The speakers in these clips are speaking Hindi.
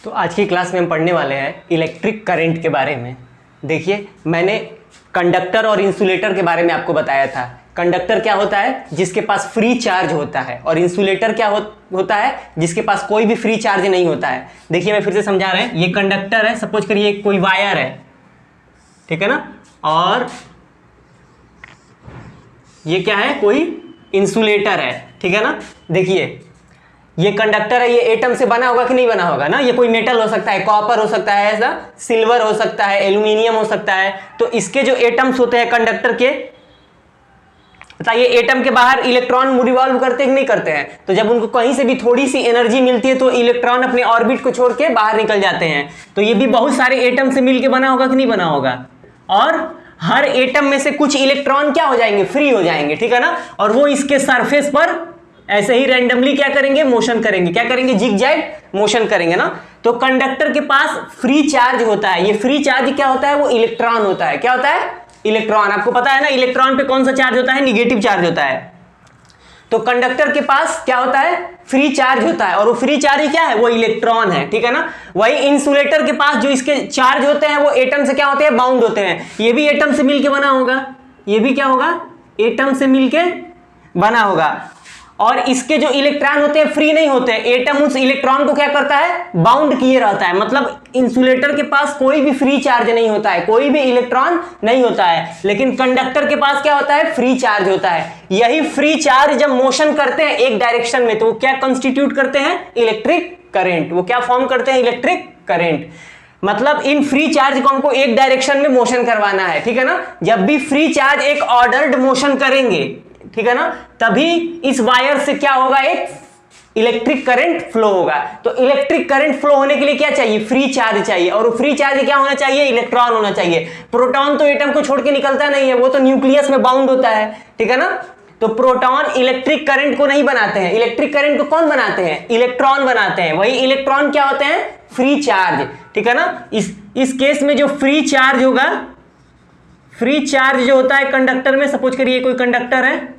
तो आज की क्लास में हम पढ़ने वाले हैं इलेक्ट्रिक करंट के बारे में। देखिए, मैंने कंडक्टर और इंसुलेटर के बारे में आपको बताया था। कंडक्टर क्या होता है? जिसके पास फ्री चार्ज होता है। और इंसुलेटर क्या होता है? जिसके पास कोई भी फ्री चार्ज नहीं होता है। देखिए, मैं फिर से समझा रहा हूं। ये कंडक्टर है, सपोज करिए कोई वायर है, ठीक है ना, और ये क्या है? कोई इंसुलेटर है, ठीक है ना। देखिए, ये कंडक्टर है, ये एटम से बना होगा कि नहीं बना होगा ना। ये कोई मेटल हो सकता है, कॉपर हो सकता है, ऐसा सिल्वर हो सकता है, एल्यूमिनियम हो सकता है। तो इसके जो एटम्स होते हैं कंडक्टर के, बताइए, एटम के बाहर इलेक्ट्रॉन रिवॉल्व करते हैं कि नहीं करते हैं? तो जब उनको कहीं से भी थोड़ी सी एनर्जी मिलती है तो इलेक्ट्रॉन अपने ऑर्बिट को छोड़ के बाहर निकल जाते हैं। तो ये भी बहुत सारे एटम से मिलकर बना होगा कि नहीं बना होगा। और हर एटम में से कुछ इलेक्ट्रॉन क्या हो जाएंगे? फ्री हो जाएंगे, ठीक है ना। और वो इसके सरफेस पर ऐसे ही रैंडमली क्या करेंगे? मोशन करेंगे। क्या करेंगे? जिगजैग मोशन करेंगे ना। तो कंडक्टर के पास फ्री चार्ज होता है। ये फ्री चार्ज क्या होता है? वो इलेक्ट्रॉन होता है। क्या होता है? इलेक्ट्रॉन। आपको पता है ना, इलेक्ट्रॉन पे कौन सा चार्ज होता है? निगेटिव चार्ज होता है। तो कंडक्टर के पास क्या होता है? फ्री चार्ज होता है। और वो फ्री चार्ज क्या है? वो इलेक्ट्रॉन है, ठीक है ना। वही इंसुलेटर के पास जो इसके चार्ज होते हैं वो एटम से क्या होते हैं? बाउंड होते हैं। ये भी एटम से मिलके बना होगा। ये भी क्या होगा? एटम से मिलके बना होगा। और इसके जो इलेक्ट्रॉन होते हैं फ्री नहीं होते। एटम उस इलेक्ट्रॉन को क्या करता है? बाउंड किए रहता है। मतलब इंसुलेटर के पास कोई भी फ्री चार्ज नहीं होता है, कोई भी इलेक्ट्रॉन नहीं होता है। लेकिन कंडक्टर के पास क्या होता है? फ्री चार्ज होता है। यही फ्री चार्ज जब मोशन करते हैं एक डायरेक्शन में, तो वो क्या कंस्टिट्यूट करते हैं? Electric current. वो क्या फॉर्म करते हैं? Electric current. मतलब इन फ्री चार्ज को हमको एक डायरेक्शन में मोशन करवाना है, ठीक है ना। जब भी फ्री चार्ज एक ऑर्डर्ड मोशन करेंगे, ठीक है ना, तभी इस वायर से क्या होगा? एक इलेक्ट्रिक करंट फ्लो होगा। तो इलेक्ट्रिक करंट फ्लो होने के लिए क्या चाहिए? फ्री चार्ज चाहिए। और फ्री चार्ज क्या होना चाहिए? इलेक्ट्रॉन होना चाहिए। प्रोटॉन तो एटम को छोड़ के निकलता नहीं है, वो तो न्यूक्लियस में बाउंड होता है, ठीक है ना। तो प्रोटॉन इलेक्ट्रिक करंट को नहीं बनाते हैं। इलेक्ट्रिक करंट को कौन बनाते हैं? इलेक्ट्रॉन बनाते हैं। वही इलेक्ट्रॉन क्या होते हैं? फ्री चार्ज, ठीक है ना। इस केस में जो फ्री चार्ज होगा, फ्री चार्ज जो होता है कंडक्टर में, सपोज करिए कोई कंडक्टर है,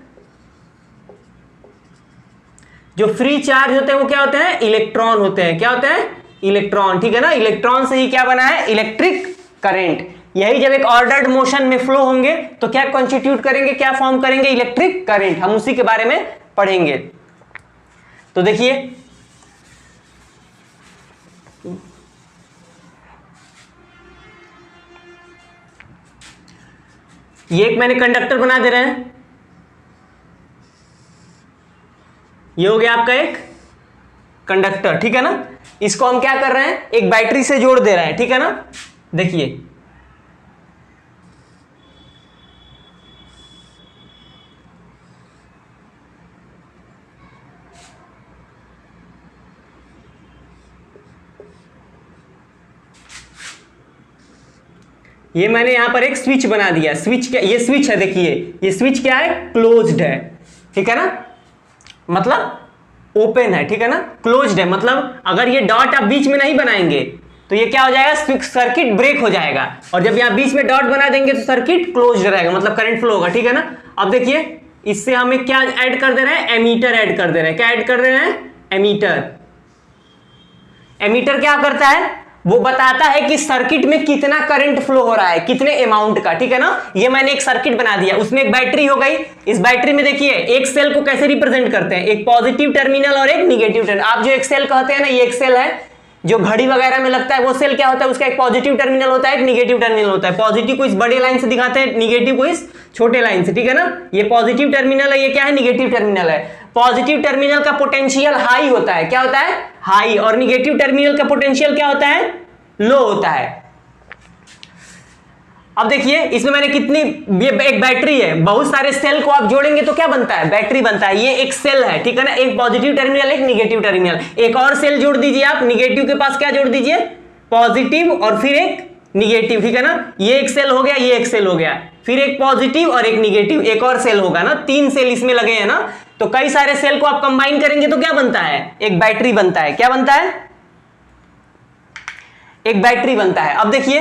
जो फ्री चार्ज होते हैं वो क्या होते हैं? इलेक्ट्रॉन होते हैं। क्या होते हैं? इलेक्ट्रॉन, ठीक है ना। इलेक्ट्रॉन से ही क्या बना है? Electric current. यही जब एक ऑर्डर्ड मोशन में फ्लो होंगे तो क्या कॉन्स्टिट्यूट करेंगे? क्या फॉर्म करेंगे? Electric current. हम उसी के बारे में पढ़ेंगे। तो देखिए, ये एक मैंने कंडक्टर बना दे रहे हैं। ये हो गया आपका एक कंडक्टर, ठीक है ना। इसको हम क्या कर रहे हैं? एक बैटरी से जोड़ दे रहे हैं, ठीक है ना। देखिए, ये मैंने यहां पर एक स्विच बना दिया। स्विच क्या? ये स्विच है, देखिए ये स्विच क्या है? क्लोज्ड है, ठीक है ना। मतलब ओपन है, ठीक है ना। क्लोज्ड है मतलब अगर ये डॉट आप बीच में नहीं बनाएंगे तो ये क्या हो जाएगा? सर्किट ब्रेक हो जाएगा। और जब यहां बीच में डॉट बना देंगे तो सर्किट क्लोज्ड रहेगा, मतलब करंट फ्लो होगा, ठीक है ना। अब देखिए, इससे हमें क्या ऐड कर दे रहे हैं? एमीटर ऐड कर दे रहे हैं। क्या ऐड कर रहे हैं? एमीटर। एमीटर क्या करता है? वो बताता है कि सर्किट में कितना करंट फ्लो हो रहा है, कितने अमाउंट का, ठीक है ना। ये मैंने एक सर्किट बना दिया, उसमें एक बैटरी हो गई। इस बैटरी में देखिए, एक सेल को कैसे रिप्रेजेंट करते हैं? एक पॉजिटिव टर्मिनल और एक निगेटिव टर्मिनल। आप जो एक सेल कहते हैं ना, ये एक सेल है जो घड़ी वगैरह में लगता है। वो सेल क्या होता है? उसका एक पॉजिटिव टर्मिनल होता है, एक निगेटिव टर्मिनल होता है। पॉजिटिव को इस बड़े लाइन से दिखाते हैं, निगेटिव को इस छोटे लाइन से, ठीक है ना। ये पॉजिटिव टर्मिनल है, ये क्या है? निगेटिव टर्मिनल है। पॉजिटिव टर्मिनल का पोटेंशियल हाई होता है। क्या होता है? हाई। और निगेटिव टर्मिनल का पोटेंशियल क्या होता है? लो होता है। अब देखिए, इसमें मैंने कितनी, ये एक बैटरी है, बहुत सारे सेल को आप जोड़ेंगे तो क्या बनता है? बैटरी बनता है। ये एक सेल है, ठीक है ना। एक पॉजिटिव टर्मिनल, एक निगेटिव टर्मिनल। एक और सेल जोड़ दीजिए आप, निगेटिव के पास क्या जोड़ दीजिए? पॉजिटिव और फिर एक निगेटिव, ठीक है ना। ये एक सेल हो गया, ये एक सेल हो गया, फिर एक पॉजिटिव और एक निगेटिव, एक और सेल होगा ना। 3 सेल इसमें लगे हैं ना। तो कई सारे सेल को आप कंबाइन करेंगे तो क्या बनता है? एक बैटरी बनता है। क्या बनता है? एक बैटरी बनता है। अब देखिए,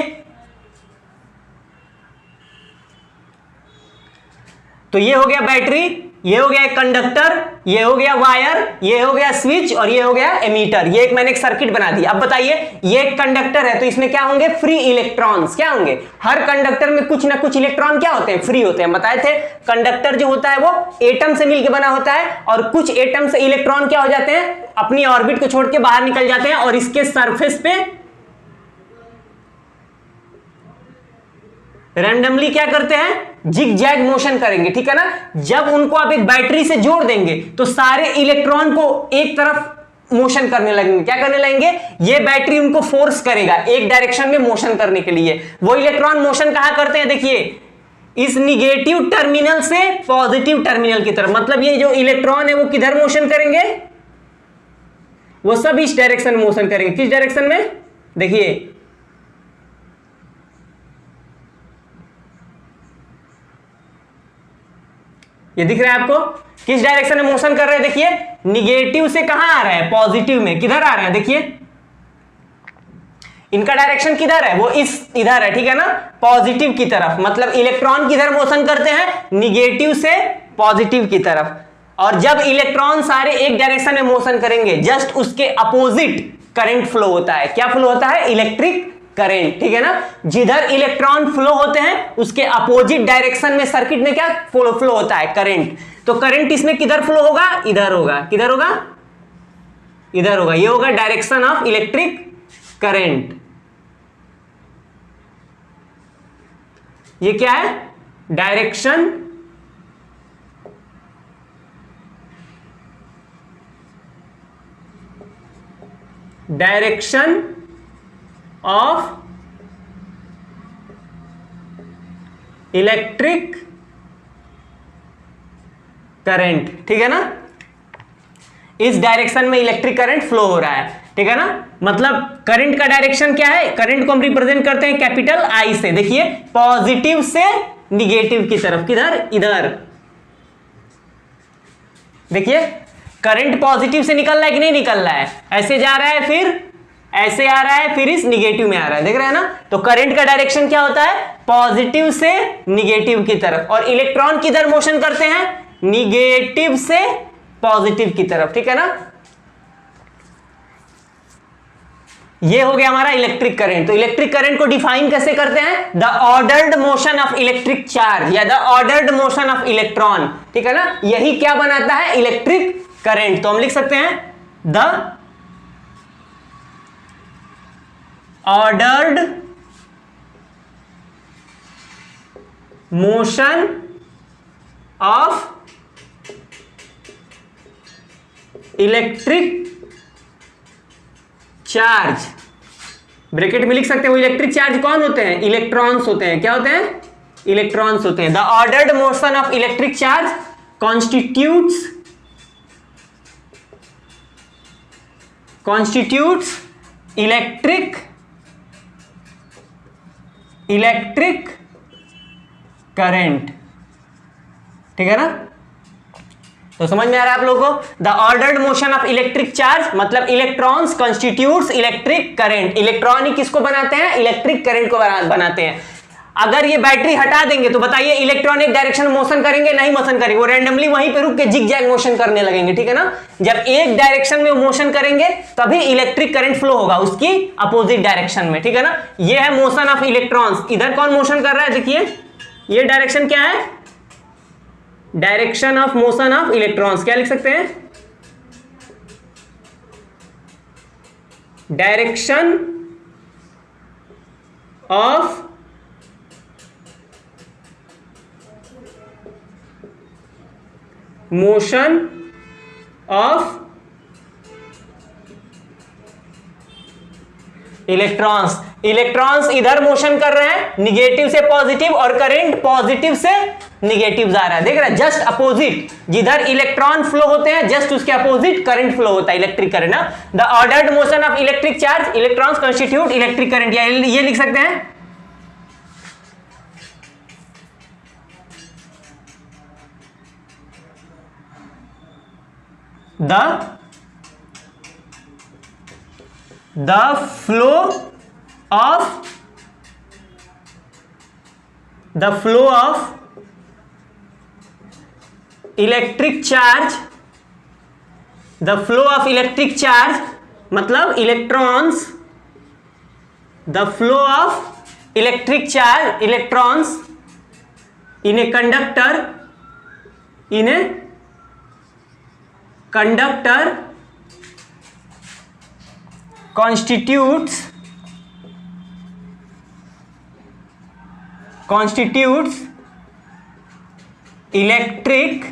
तो ये हो गया बैटरी, ये हो गया कंडक्टर, ये हो गया वायर, ये हो गया स्विच और ये हो गया एमीटर। ये एक मैंने एक सर्किट बना दी। अब बताइए ये एक कंडक्टर है तो इसमें क्या होंगे, फ्री इलेक्ट्रॉन्स। क्या होंगे, हर कंडक्टर में कुछ ना कुछ इलेक्ट्रॉन क्या होते हैं, फ्री होते हैं। बताए थे कंडक्टर जो होता है वो एटम से मिलकर बना होता है और कुछ एटम से इलेक्ट्रॉन क्या हो जाते हैं, अपनी ऑर्बिट को छोड़ के बाहर निकल जाते हैं और इसके सरफेस पे रैंडमली क्या करते हैं, जिग जैग मोशन करेंगे। ठीक है ना, जब उनको आप एक बैटरी से जोड़ देंगे तो सारे इलेक्ट्रॉन को एक तरफ मोशन करने लगेंगे। क्या करने लगेंगे, ये बैटरी उनको फोर्स करेगा एक डायरेक्शन में मोशन करने के लिए। वो इलेक्ट्रॉन मोशन कहां करते हैं, देखिए इस निगेटिव टर्मिनल से पॉजिटिव टर्मिनल की तरफ। मतलब ये जो इलेक्ट्रॉन है वो किधर मोशन करेंगे, वो सब इस डायरेक्शन में मोशन करेंगे। किस डायरेक्शन में, देखिए ये दिख रहा है आपको, किस डायरेक्शन में मोशन कर रहे हैं, देखिए निगेटिव से कहां आ रहा है, पॉजिटिव में। किधर आ रहा है, देखिए इनका डायरेक्शन किधर है, वो इधर है। ठीक है ना, पॉजिटिव की तरफ। मतलब इलेक्ट्रॉन किधर मोशन करते हैं, निगेटिव से पॉजिटिव की तरफ। और जब इलेक्ट्रॉन सारे एक डायरेक्शन में मोशन करेंगे, जस्ट उसके अपोजिट करंट फ्लो होता है। क्या फ्लो होता है, इलेक्ट्रिक करंट। ठीक है ना, जिधर इलेक्ट्रॉन फ्लो होते हैं उसके अपोजिट डायरेक्शन में सर्किट में क्या फ्लो होता है, करंट। तो करंट इसमें किधर फ्लो होगा, इधर होगा। किधर होगा, इधर होगा। ये होगा डायरेक्शन ऑफ इलेक्ट्रिक करंट। ये क्या है, डायरेक्शन ऑफ इलेक्ट्रिक करंट। ठीक है ना, इस डायरेक्शन में इलेक्ट्रिक करंट फ्लो हो रहा है। ठीक है ना, मतलब करंट का डायरेक्शन क्या है, करंट को हम रिप्रेजेंट करते हैं कैपिटल आई से। देखिए पॉजिटिव से निगेटिव की तरफ, किधर, इधर। देखिए करंट पॉजिटिव से निकल रहा है कि नहीं निकल रहा है, ऐसे जा रहा है फिर ऐसे आ रहा है फिर इस निगेटिव में आ रहा है। देख रहे हैं ना, तो करंट का डायरेक्शन क्या होता है, पॉजिटिव से निगेटिव की तरफ। और इलेक्ट्रॉन किधर मोशन करते हैं, निगेटिव से पॉजिटिव की तरफ। ठीक है ना, ये हो गया हमारा इलेक्ट्रिक करंट। तो इलेक्ट्रिक करंट को डिफाइन कैसे करते हैं, the ordered motion of electric charge या the ordered motion of electron. ठीक है ना, यही क्या बनाता है, इलेक्ट्रिक करंट। तो हम लिख सकते हैं the ordered motion of electric charge, bracket में लिख सकते हैं। वो इलेक्ट्रिक चार्ज कौन होते हैं, इलेक्ट्रॉन्स होते हैं। क्या होते हैं, इलेक्ट्रॉन्स होते हैं। The ordered motion of electric charge constitutes electric current. ठीक है ना, तो समझ में आ रहा है आप लोगों को, the ordered motion of electric charge मतलब electrons constitutes electric current. Electron ही किसको बनाते हैं, इलेक्ट्रिक करंट को बनाते हैं। अगर ये बैटरी हटा देंगे तो बताइए इलेक्ट्रॉन एक डायरेक्शन में मोशन करेंगे, नहीं मोशन करेंगे, वो रैंडमली वहीं पे रुक के जिग जैग मोशन करने लगेंगे। ठीक है ना, जब एक डायरेक्शन में मोशन करेंगे तभी इलेक्ट्रिक करंट फ्लो होगा उसकी अपोजिट डायरेक्शन में। ठीक है ना, ये है मोशन ऑफ इलेक्ट्रॉन्स। इधर कौन मोशन कर रहा है, देखिए ये डायरेक्शन क्या है, direction of motion of electrons. क्या लिख सकते हैं, direction of motion of electrons. Electrons इधर मोशन कर रहे हैं निगेटिव से पॉजिटिव और करंट पॉजिटिव से निगेटिव जा रहा है। देख रहा है, जस्ट अपोजिट, जिधर इलेक्ट्रॉन फ्लो होते हैं जस्ट उसके अपोजिट करंट फ्लो होता है, इलेक्ट्रिक करंट ना। The ordered motion of electric charge electrons constitute electric current. ये लिख सकते हैं, the flow of electric charge, the flow of electric charge मतलब electrons, the flow of electric charge electrons in a conductor, in a conductor constitutes electric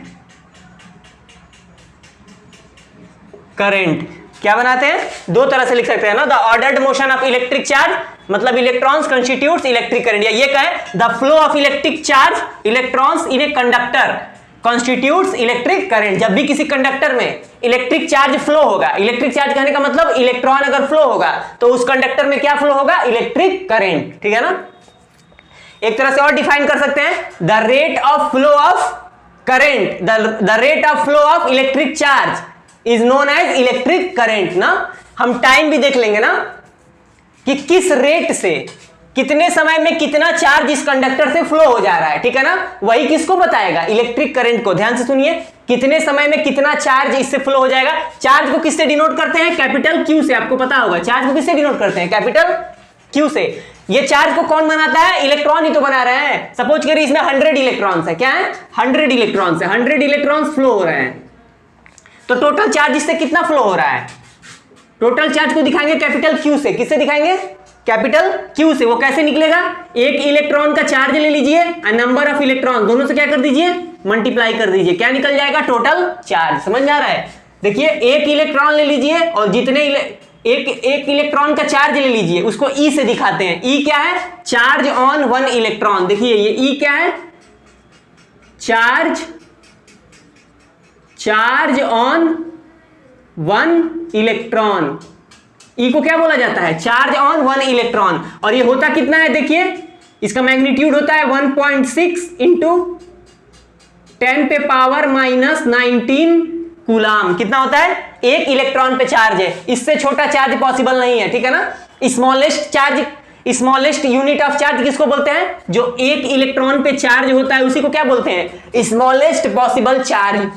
current. क्या बनाते हैं? दो तरह से लिख सकते हैं ना, the ordered motion of electric charge मतलब इलेक्ट्रॉन्स कंस्टिट्यूट्स इलेक्ट्रिक करंट, या ये कहे the flow of electric charge electrons in a conductor constitutes electric current. जब भी किसी कंडक्टर में इलेक्ट्रिक चार्ज फ्लो होगा, इलेक्ट्रिक चार्ज कहने का मतलब इलेक्ट्रॉन अगर फ्लो होगा तो उस कंडक्टर में क्या फ्लो होगा? Electric current. ठीक है ना? एक तरह से और डिफाइन कर सकते हैं, the rate of flow of current, the rate of flow of electric charge is known as electric current ना। हम टाइम भी देख लेंगे ना कि किस रेट से कितने समय में कितना चार्ज इस कंडक्टर से फ्लो हो जा रहा है। ठीक है ना? वही किसको बताएगा? इलेक्ट्रिक करंट को। ध्यान से सुनिए, कितने समय में कितना चार्ज इससे फ्लो हो जाएगा। चार्ज को किससे डिनोट करते हैं? कैपिटल क्यू से। आपको पता होगा चार्ज को किससे डिनोट करते हैं? कैपिटल क्यू से। ये चार्ज को कौन बनाता है? इलेक्ट्रॉन ही तो बना रहे हैं। सपोज करिए इसमें 100 इलेक्ट्रॉन्स है। क्या है? 100 इलेक्ट्रॉन्स है। 100 इलेक्ट्रॉन्स फ्लो हो रहे हैं, तो टोटल चार्ज इससे कितना फ्लो हो रहा है? टोटल चार्ज को दिखाएंगे कैपिटल क्यू से। किससे दिखाएंगे? कैपिटल क्यू से। वो कैसे निकलेगा? एक इलेक्ट्रॉन का चार्ज ले लीजिए और नंबर ऑफ इलेक्ट्रॉन, दोनों से क्या कर दीजिए? मल्टीप्लाई कर दीजिए। क्या निकल जाएगा? Total charge. समझ में आ रहा है? देखिए, एक इलेक्ट्रॉन ले लीजिए और जितने एक इलेक्ट्रॉन का चार्ज ले लीजिए, उसको ई से दिखाते हैं। ई क्या है? Charge on one electron. देखिए ये ई क्या है? Charge on one electron. E को क्या बोला जाता है? Charge on one electron. और ये होता कितना है? देखिए इसका मैग्नीट्यूड होता है 1.6 इंटू 10⁻⁻⁹ कूलाम। कितना होता है? एक इलेक्ट्रॉन पे चार्ज है, इससे छोटा चार्ज पॉसिबल नहीं है। ठीक है ना? Smallest charge, smallest unit of charge किसको बोलते हैं? जो एक इलेक्ट्रॉन पे चार्ज होता है उसी को क्या बोलते हैं? Smallest possible charge.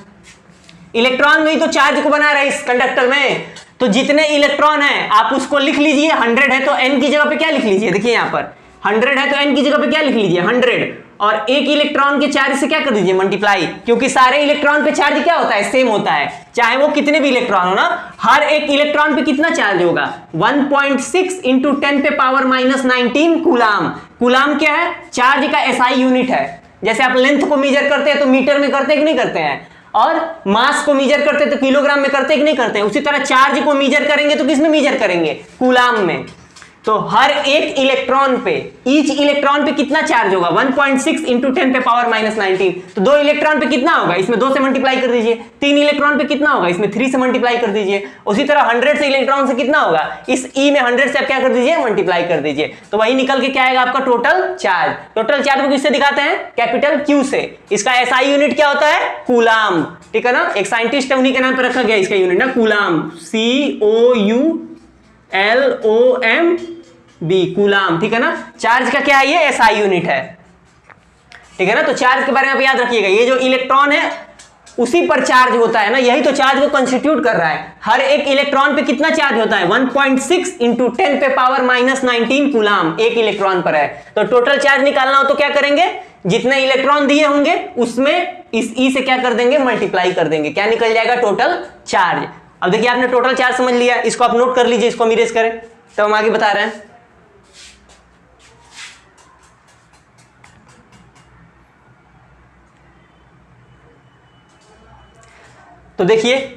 इलेक्ट्रॉन में ही तो चार्ज को बना रहे इस कंडक्टर में। तो जितने इलेक्ट्रॉन है आप उसको लिख लीजिए। 100 है तो n की जगह पे क्या लिख लीजिए? देखिए यहां पर 100 है तो n की जगह पे क्या लिख लीजिए? 100। और एक इलेक्ट्रॉन के चार्ज से क्या कर दीजिए? मल्टीप्लाई। क्योंकि सारे इलेक्ट्रॉन पे चार्ज क्या होता है? सेम होता है, चाहे वो कितने भी इलेक्ट्रॉन हो ना। हर एक इलेक्ट्रॉन पे कितना चार्ज होगा? 1.6 इंटू 10⁻⁻⁹ कूलाम। कूलाम क्या है? चार्ज का SI यूनिट है। जैसे आप लेंथ को मेजर करते हैं तो मीटर में करते हैं कि नहीं करते हैं, और मास को मेजर करते हैं तो किलोग्राम में करते हैं कि नहीं करते हैं। उसी तरह चार्ज को मेजर करेंगे तो किस में मेजर करेंगे? कूलाम में। तो हर एक इलेक्ट्रॉन पे, ईच इलेक्ट्रॉन पे कितना चार्ज होगा? 1.6 इंटू 10⁻⁻⁹। तो 2 इलेक्ट्रॉन पे कितना होगा? इसमें 2 से मल्टीप्लाई कर दीजिए। 3 इलेक्ट्रॉन पे कितना होगा? इसमें 3 से मल्टीप्लाई कर दीजिए। उसी तरह 100 से इलेक्ट्रॉन से कितना होगा? इस ई में 100 से आप क्या कर दीजिए? मल्टीप्लाई कर दीजिए। तो वही निकल के क्या आएगा? आपका टोटल चार्ज। टोटल चार्ज को किससे दिखाते हैं? कैपिटल क्यू से। इसका SI यूनिट क्या होता है? कूलाम। ठीक है ना? एक साइंटिस्ट है, उन्हीं के नाम पे रखा गया इसका यूनिट ना, कूलाम। COULOMB, coulomb. ठीक है ना? चार्ज का क्या है? ये SI यूनिट है। ठीक है ना? तो चार्ज के बारे में आप याद रखिएगा, ये जो इलेक्ट्रॉन है उसी पर चार्ज होता है ना, यही तो चार्ज को कंस्टिट्यूट कर रहा है। हर एक इलेक्ट्रॉन पे कितना चार्ज होता है? 1.6 इंटू 10⁻⁻⁹ कूलाम एक इलेक्ट्रॉन पर है। तो टोटल चार्ज निकालना हो तो क्या करेंगे? जितने इलेक्ट्रॉन दिए होंगे उसमें इस ई से क्या कर देंगे? मल्टीप्लाई कर देंगे। क्या निकल जाएगा? Total charge. अब देखिए आपने टोटल चार्ज समझ लिया, इसको आप नोट कर लीजिए, इसको हम इरेज करें तो हम आगे बता रहे हैं। तो देखिए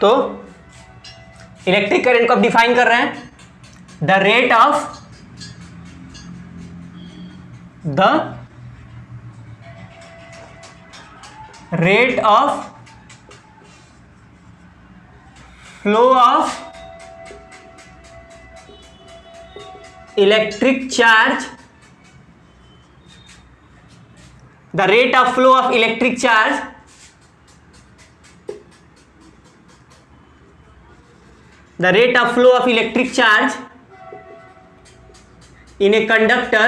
तो इलेक्ट्रिक करंट को आप डिफाइन कर रहे हैं, the rate of flow of electric charge, the rate of flow of electric charge the rate of flow of electric charge in a conductor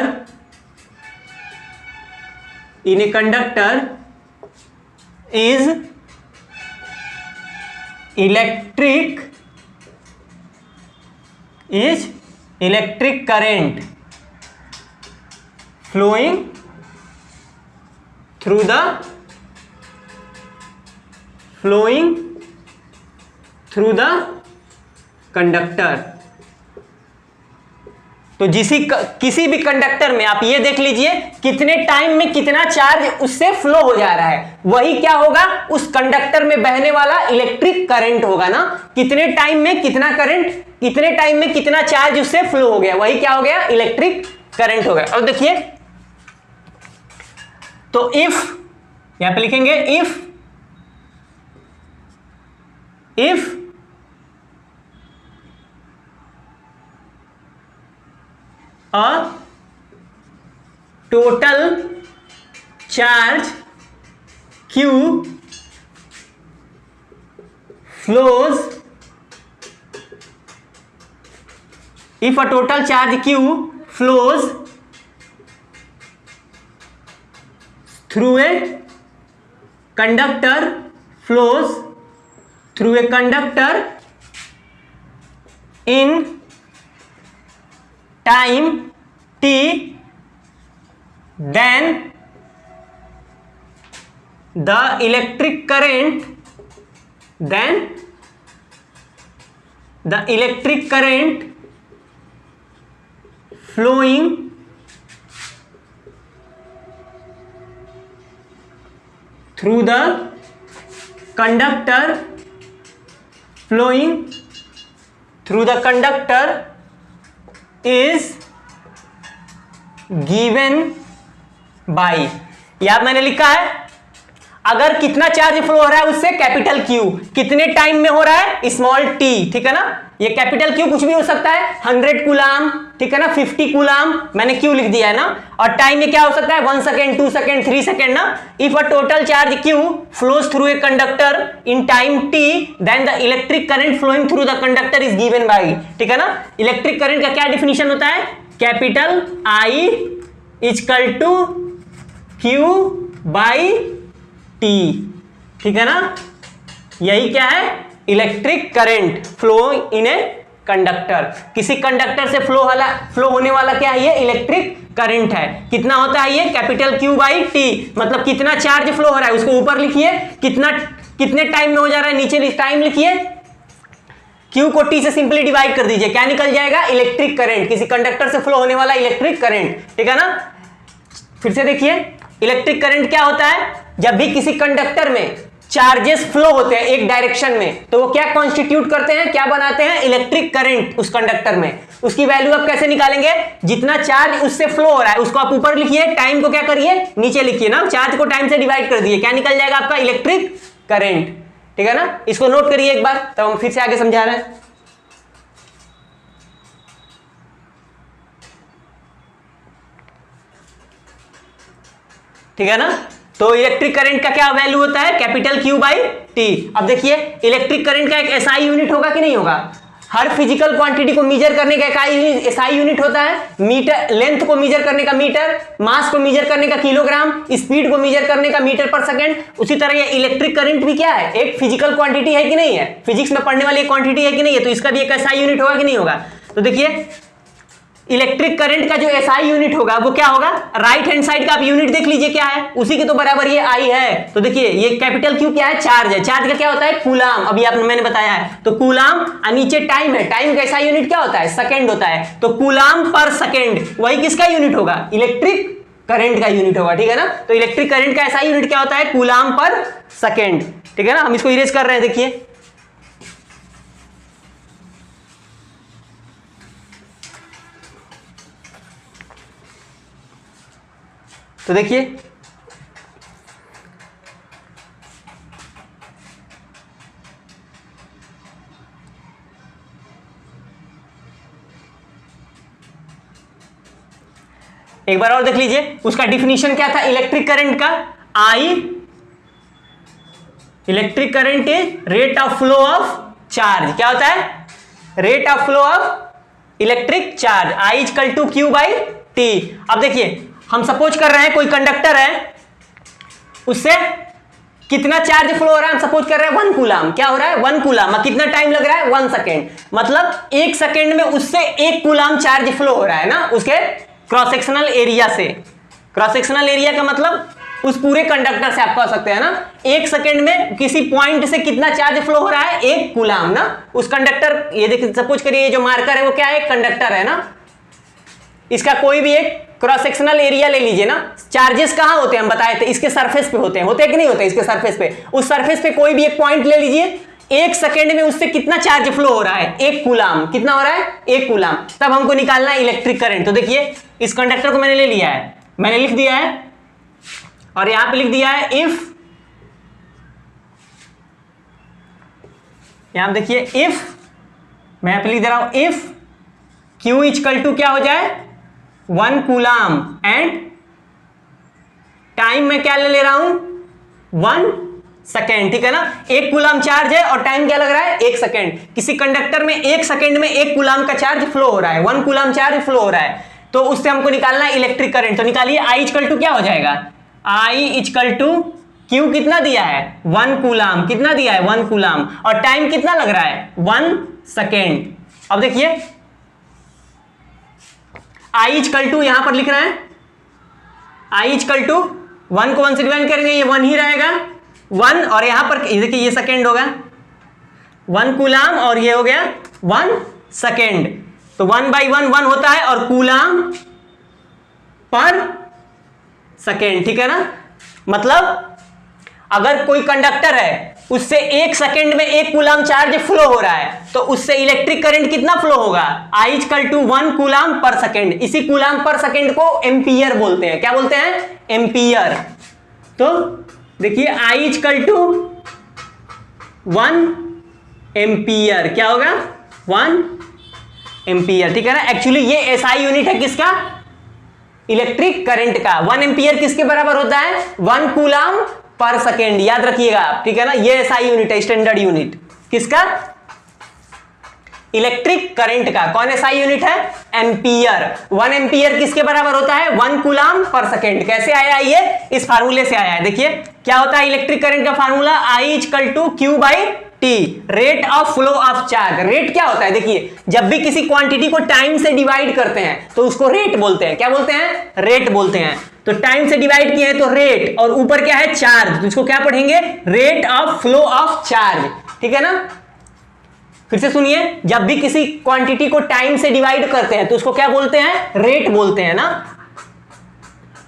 is electric current flowing through the conductor। तो किसी भी कंडक्टर में आप ये देख लीजिए कितने टाइम में कितना चार्ज उससे फ्लो हो जा रहा है, वही क्या होगा, उस कंडक्टर में बहने वाला इलेक्ट्रिक करंट होगा ना। कितने टाइम में कितना करंट, कितने टाइम में कितना चार्ज उससे फ्लो हो गया, वही क्या हो गया, इलेक्ट्रिक करंट हो गया। अब देखिए, तो इफ यहां पे लिखेंगे if a total charge Q flows through a conductor in time t, then the electric current flowing through the conductor is given by, यहां मैंने लिखा है अगर कितना चार्ज फ्लो हो रहा है उससे कैपिटल क्यू, कितने टाइम में हो रहा है स्मॉल टी, ठीक है ना। ये कैपिटल क्यू कुछ भी हो सकता है, 100 कूलाम, ठीक है ना, 50 कूलाम, मैंने क्यू लिख दिया है ना। और टाइम में क्या हो सकता है, 1 सेकेंड, 2 सेकेंड, 3 सेकेंड ना। If a total charge q flows through a conductor in time t, then the electric current flowing through the conductor is given by, ठीक है ना। इलेक्ट्रिक करंट का क्या डिफिनेशन होता है, capital I equal to q by t, ठीक है ना। यही क्या है, electric current flow in a conductor. किसी कंडक्टर से फ्लो होने वाला क्या है, ये इलेक्ट्रिक करंट है। कितना होता है ये, कैपिटल क्यू बाई टी, मतलब कितना चार्ज फ्लो हो रहा है उसको ऊपर लिखिए, कितने टाइम में हो जा रहा है नीचे टाइम लिखिए, Q को T से सिंपली डिवाइड कर दीजिए, क्या निकल जाएगा, इलेक्ट्रिक करंट, किसी कंडक्टर से फ्लो होने वाला इलेक्ट्रिक करंट, ठीक है ना। फिर से देखिए, इलेक्ट्रिक करंट क्या होता है, जब भी किसी कंडक्टर में चार्जेस फ्लो होते हैं एक डायरेक्शन में, तो वो क्या कॉन्स्टिट्यूट करते हैं, क्या बनाते हैं, इलेक्ट्रिक करंट उस कंडक्टर में। उसकी वैल्यू आप कैसे निकालेंगे, जितना चार्ज उससे फ्लो हो रहा है उसको आप ऊपर लिखिए, टाइम को क्या करिए, नीचे लिखिए ना, चार्ज को टाइम से डिवाइड कर दिए, क्या निकल जाएगा आपका, इलेक्ट्रिक करंट, ठीक है ना। इसको नोट करिए एक बार, तब हम फिर से आगे समझा रहे हैं। ठीक है ना। तो इलेक्ट्रिक करंट का क्या वैल्यू होता है, कैपिटल क्यू बाई टी। अब देखिए, इलेक्ट्रिक करंट का एक एसआई यूनिट होगा कि नहीं होगा, हर फिजिकल क्वांटिटी को मेजर करने का एक एसआई यूनिट होता है। मीटर, लेंथ को मेजर करने का मीटर, मास को मेजर करने का किलोग्राम, स्पीड को मेजर करने का मीटर पर सेकंड। उसी तरह ये इलेक्ट्रिक करंट भी क्या है, एक फिजिकल क्वांटिटी है कि नहीं है, फिजिक्स में पढ़ने वाली एक क्वांटिटी है कि नहीं है, तो इसका भी एक एसआई यूनिट होगा कि नहीं होगा। तो देखिए, इलेक्ट्रिक करंट का जो एसआई यूनिट होगा वो क्या होगा, राइट हैंड साइड का आप यूनिट देख लीजिए क्या है, उसी के तो बराबर ये आई है। तो देखिए, ये कैपिटल क्यू क्या है, चार्ज है, चार्ज का क्या होता है, कूलाम, अभी आपने मैंने बताया है। तो कूलाम, और नीचे टाइम है, टाइम का एसआई यूनिट क्या होता है, सेकंड होता है। तो कूलाम पर सेकंड, वही किसका यूनिट होगा, इलेक्ट्रिक करंट का यूनिट होगा, ठीक है ना। तो इलेक्ट्रिक करंट का एसआई यूनिट क्या होता है, कूलाम पर सेकंड, ठीक है ना। हम इसको इरेज कर रहे हैं, देखिए, तो देखिए, एक बार और देख लीजिए, उसका डिफिनीशन क्या था इलेक्ट्रिक करंट का, I electric current is rate of flow of charge, क्या होता है, rate of flow of electric charge I equal to Q by T। अब देखिए हम सपोज कर रहे हैं कोई कंडक्टर है, उससे कितना चार्ज फ्लो हो रहा है, हम सपोज कर रहे हैं 1 कूलाम। क्या हो रहा है 1 कूलाम। कितना टाइम लग रहा है 1 सेकेंड, मतलब 1 सेकेंड में उससे 1 कूलाम चार्ज फ्लो हो रहा है ना, उसके क्रॉस सेक्शनल एरिया से। क्रॉस सेक्शनल एरिया का मतलब उस पूरे कंडक्टर से आप कह सकते हैं ना, 1 सेकेंड में किसी पॉइंट से कितना चार्ज फ्लो हो रहा है 1 कूलाम ना। उस कंडक्टर, ये देखिए सपोज करिए जो मार्कर है वो क्या है, कंडक्टर है ना, इसका कोई भी एक क्रॉस सेक्शनल एरिया ले लीजिए ना। चार्जेस कहां होते हैं हम बताए थे, इसके सरफेस पे होते हैं कि नहीं होते इसके सरफेस पे। उस सरफेस पे कोई भी एक पॉइंट ले लीजिए, 1 सेकेंड में उससे कितना चार्ज फ्लो हो रहा है 1 कूलाम। कितना हो रहा है 1 कूलाम। तब हमको निकालना है इलेक्ट्रिक करंट। तो देखिए इस कंडक्टर को मैंने ले लिया है, मैंने लिख दिया है और यहां पे लिख दिया है इफ, यहां देखिए इफ, मैं यहां पे लिख दे रहा हूं इफ Q इक्वल टू क्या हो जाए 1 कूलाम एंड टाइम में क्या ले रहा हूं 1 सेकेंड। ठीक है ना, 1 कूलाम चार्ज है और टाइम क्या लग रहा है 1 सेकेंड। किसी कंडक्टर में 1 सेकेंड में 1 कूलाम का चार्ज फ्लो हो रहा है, 1 कूलाम चार्ज फ्लो हो रहा है, तो उससे हमको निकालना है इलेक्ट्रिक करंट। तो निकालिए I इक्वल टू क्या हो जाएगा, I इक्वल टू Q कितना दिया है 1 कूलाम, कितना दिया है 1 कूलाम, और टाइम कितना लग रहा है 1 सेकेंड। अब देखिए I इक्वल टू यहां पर लिख रहे हैं, I इक्वल टू 1 को 1 से डिवाइड करेंगे ये 1 ही रहेगा 1, और यहां पर ये देखिए ये सेकेंड होगा 1 कूलाम और ये हो गया 1 सेकेंड। तो 1/1 1 होता है और कूलाम पर सेकेंड। ठीक है ना, मतलब अगर कोई कंडक्टर है उससे 1 सेकेंड में 1 कूलाम चार्ज फ्लो हो रहा है तो उससे इलेक्ट्रिक करंट कितना फ्लो होगा I इक्वल टू 1 कूलाम पर सेकेंड। इसी कूलाम पर सेकेंड को एम्पियर बोलते हैं। क्या बोलते हैं एम्पियर। तो देखिए I इक्वल टू 1 एम्पियर, क्या होगा 1 एम्पियर। ठीक है ना, एक्चुअली ये SI यूनिट है किसका, इलेक्ट्रिक करंट का। 1 एम्पियर किसके बराबर होता है 1 कूलाम पर सेकेंड, याद रखिएगा आप। ठीक है ना, ये SI यूनिट है, स्टैंडर्ड यूनिट किसका, इलेक्ट्रिक करंट का। कौन SI यूनिट है एम्पियर। 1 एम्पियर किसके बराबर होता है 1 कूलाम पर सेकेंड। कैसे आया ये, इस फार्मूले से आया है। देखिए क्या होता है इलेक्ट्रिक करंट का formula, I equal to Q by T, rate of flow of charge. Rate क्या होता है, देखिए जब भी किसी क्वांटिटी को टाइम से डिवाइड करते हैं तो उसको रेट बोलते हैं। क्या बोलते हैं रेट बोलते हैं। तो टाइम से डिवाइड किए हैं तो रेट, और ऊपर क्या है चार्ज, तो इसको क्या पढ़ेंगे rate of flow of charge. ठीक है ना, फिर से सुनिए, जब भी किसी क्वांटिटी को टाइम से डिवाइड करते हैं तो उसको क्या बोलते हैं रेट बोलते हैं ना।